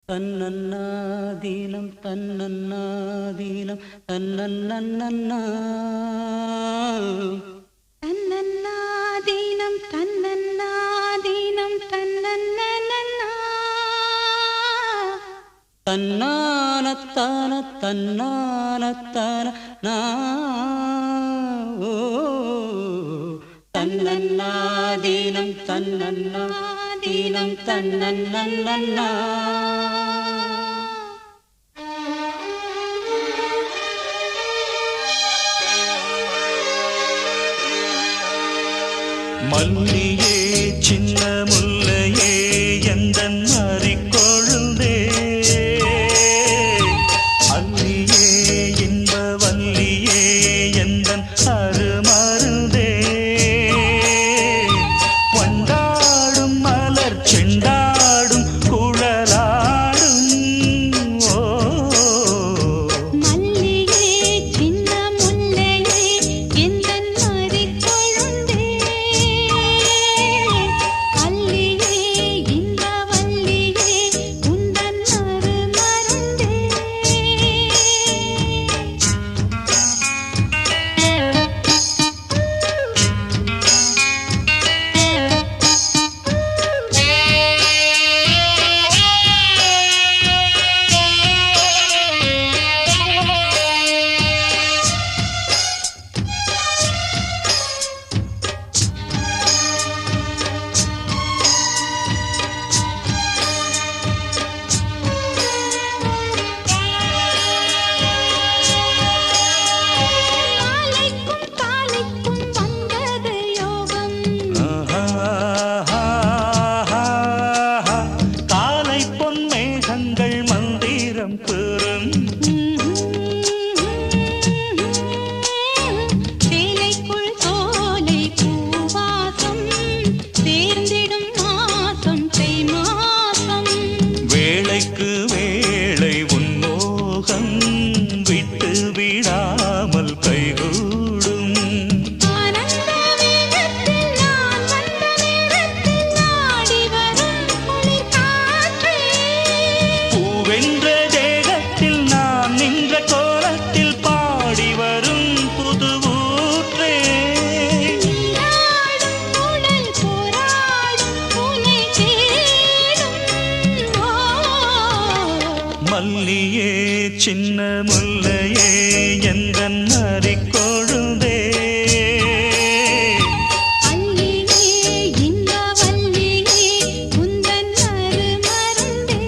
தன்னன்னாதீனம் தன்னன்னாதீனம் தன்னன்னன்னா தன்னன்னாதீனம் தன்னன்னாதீனம் தன்னன்னன்னா தன்னானத்தான தன்னானத்தான தன்னன்னாதீனம் தன்னன்னாதீனம் தன்னன்னன்னா மல்லியே சின்ன முல்லையே எந்தன் மாறிக்கொழுந்தே அல்லியே இன்ப வல்லியே எந்தன் அருமருந்தே வண்டாடும் மலர் செண்டாடும் குழலாடும் மல்லியே சின்ன முல்லையே எந்தன் மாறிக்கொழுந்தே அல்லியே இன்ப வல்லியே உந்தன் அருமருந்தே காலைக்கும் காலைக்கும் வந்தது யோகம் காலை பொன் மேகங்கள் மந்திரம் பெறும் சேலைக்குள் சோலை பூவாசம் சேர்ந்திடும் மாசம் தை மாசம் வேளைக்கு வேளை உன்மோகம் விட்டு விடாமல் கைகூடும் ஆனந்த வேகத்தில் நான் வந்த நேரத்தில் நாடி வரும் குளிர் காற்றே பூவென்ற தேகத்தில் நான் நின்ற கோலத்தில் பாடி வரும் புது ஊற்றே நீராடும் உடல் போராடும் உன்னை தேடும் மல்லியே சின்ன முல்லையே எந்தன் மாறிக்கொழுந்தே அல்லியே இன்ப வல்லியே உந்தன் அருமருந்தே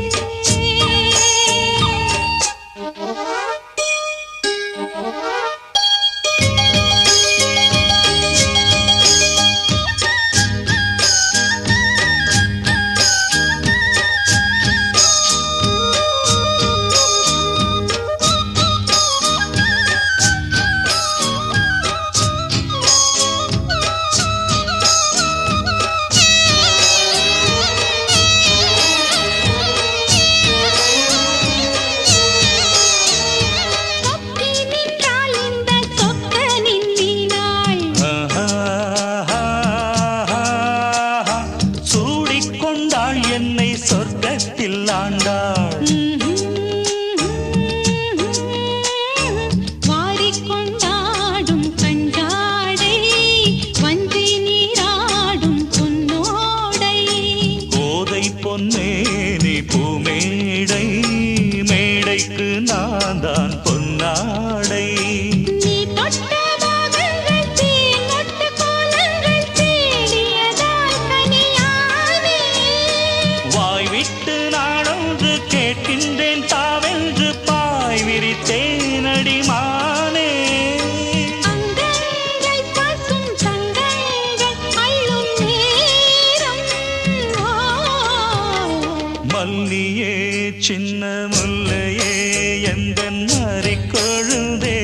சொக்கி நின்றாள் இந்த சொக்கனின் வீணாள் சூடிக்கொண்டாள் என்னை சொர்க்கத்தில் ஆண்டாள் வாரிக்கொண்டாடும் கஞ்சாடை வஞ்சி நீராடும் பொன்னோடை கோதை பொன்னேனி பூமேடை மேடைக்கு நான் தான் பொன்னாடை நீ தொட்ட பாகங்கள் தேனொட்டு கோலங்கள் தேடியதால் கனியானே வாய் விட்டு நாடொன்று கேட்கின்றேன் தாவென்று பாய் விரித்தேன் அடிமானே அங்கங்கள் பசும் தங்கங்கள் அள்ளும் நேரம் மல்லியே சின்ன முல்லையே எந்தன் மாறிக்கொழுந்தே